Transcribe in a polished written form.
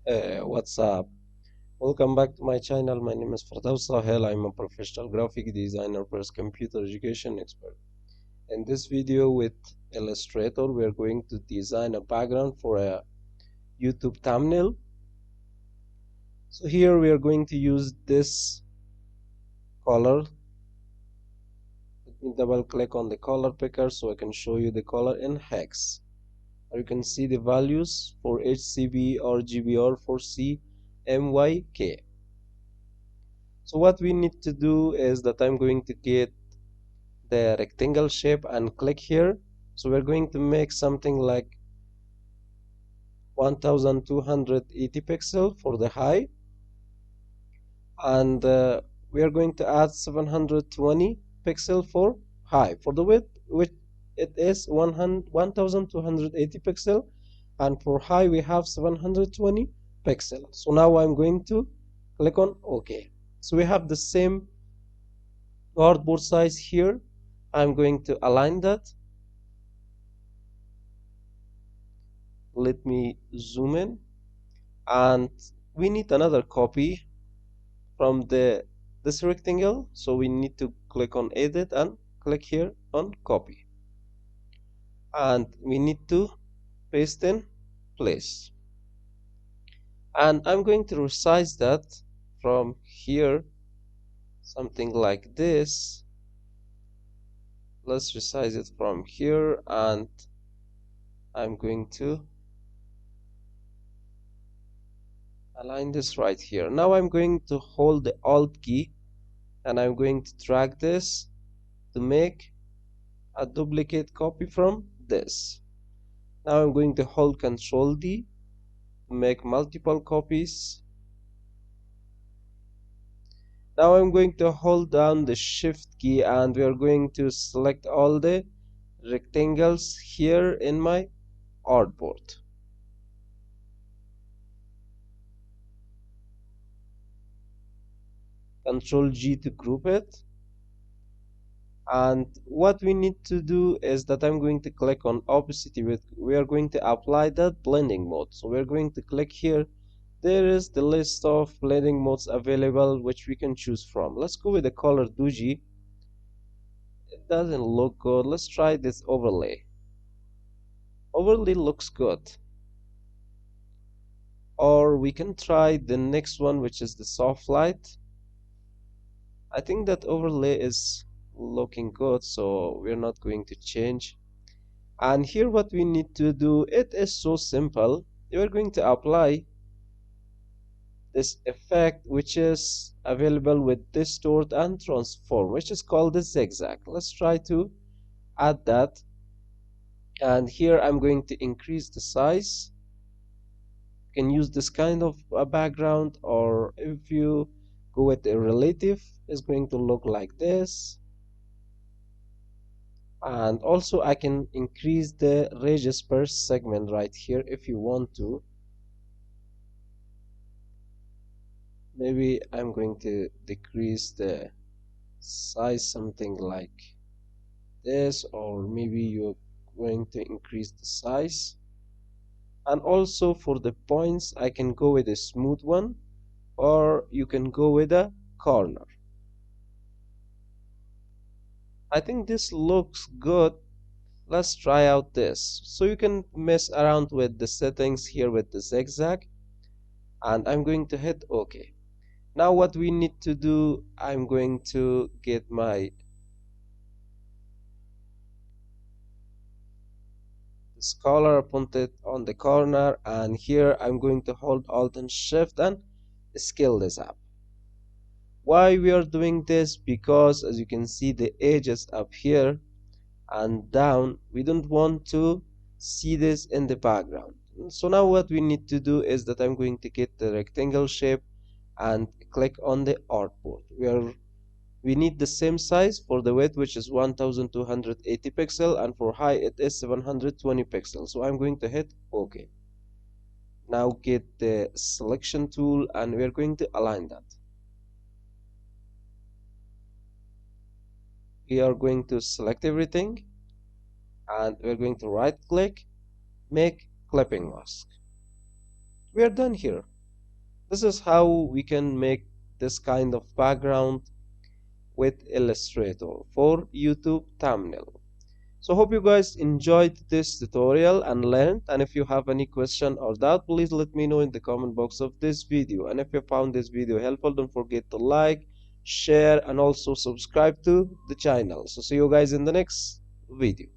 What's up? Welcome back to my channel. My name is Firdaus Sahel. I'm a professional graphic designer plus computer education expert. In this video with Illustrator, we're going to design a background for a YouTube thumbnail. So here we are going to use this color. Let me double click on the color picker so I can show you the color in hex. You can see the values for HCB, RGB, R4C, MYK. So what we need to do is that I'm going to get the rectangle shape and click here. So we're going to make something like 1280 pixel for the high, and we are going to add 720 pixel for high. For the width, which it is 1280 pixel, and for high we have 720 pixel. So now I'm going to click on OK. So we have the same artboard size here. I'm going to align that. Let me zoom in, and we need another copy from this rectangle, so we need to click on edit and click here on copy, and we need to paste in place, and I'm going to resize that from here, something like this. Let's resize it from here, and I'm going to align this right here. Now I'm going to hold the Alt key and I'm going to drag this to make a duplicate copy from this. Now I'm going to hold Ctrl D to make multiple copies. Now I'm going to hold down the Shift key and we are going to select all the rectangles here in my artboard. Ctrl G to group it. And what we need to do is that I'm going to click on opacity. We are going to apply that blending mode. So we're going to click here. There is the list of blending modes available which we can choose from. Let's go with the color Doji. It doesn't look good. Let's try this overlay. Overlay looks good. Or we can try the next one, which is the soft light. I think that overlay is looking good, so we're not going to change. And here what we need to do, it is so simple. We're going to apply this effect which is available with distort and transform, which is called the zigzag. Let's try to add that, and here I'm going to increase the size. You can use this kind of a background, or if you go with a relative, it's going to look like this. And also I can increase the radius per segment right here if you want to. Maybe I'm going to decrease the size, something like this, or maybe you're going to increase the size. And also for the points, I can go with a smooth one, or you can go with a corner. I think this looks good. Let's try out this. So you can mess around with the settings here with the zigzag, and I'm going to hit OK. Now what we need to do, I'm going to get my color, put it on the corner, and here I'm going to hold Alt and Shift and scale this up. Why we are doing this? Because as you can see, the edges up here and down, we don't want to see this in the background. So now what we need to do is that I'm going to get the rectangle shape and click on the artboard. We need the same size for the width, which is 1280 pixel, and for height it is 720 pixels. So I'm going to hit OK. Now get the selection tool and we're going to align that. We are going to select everything and we're going to right click, make clipping mask. We are done here. This is how we can make this kind of background with Illustrator for YouTube thumbnail. So hope you guys enjoyed this tutorial and learned, and if you have any question or doubt, please let me know in the comment box of this video. And if you found this video helpful, don't forget to like, share, and also subscribe to the channel. So see you guys in the next video.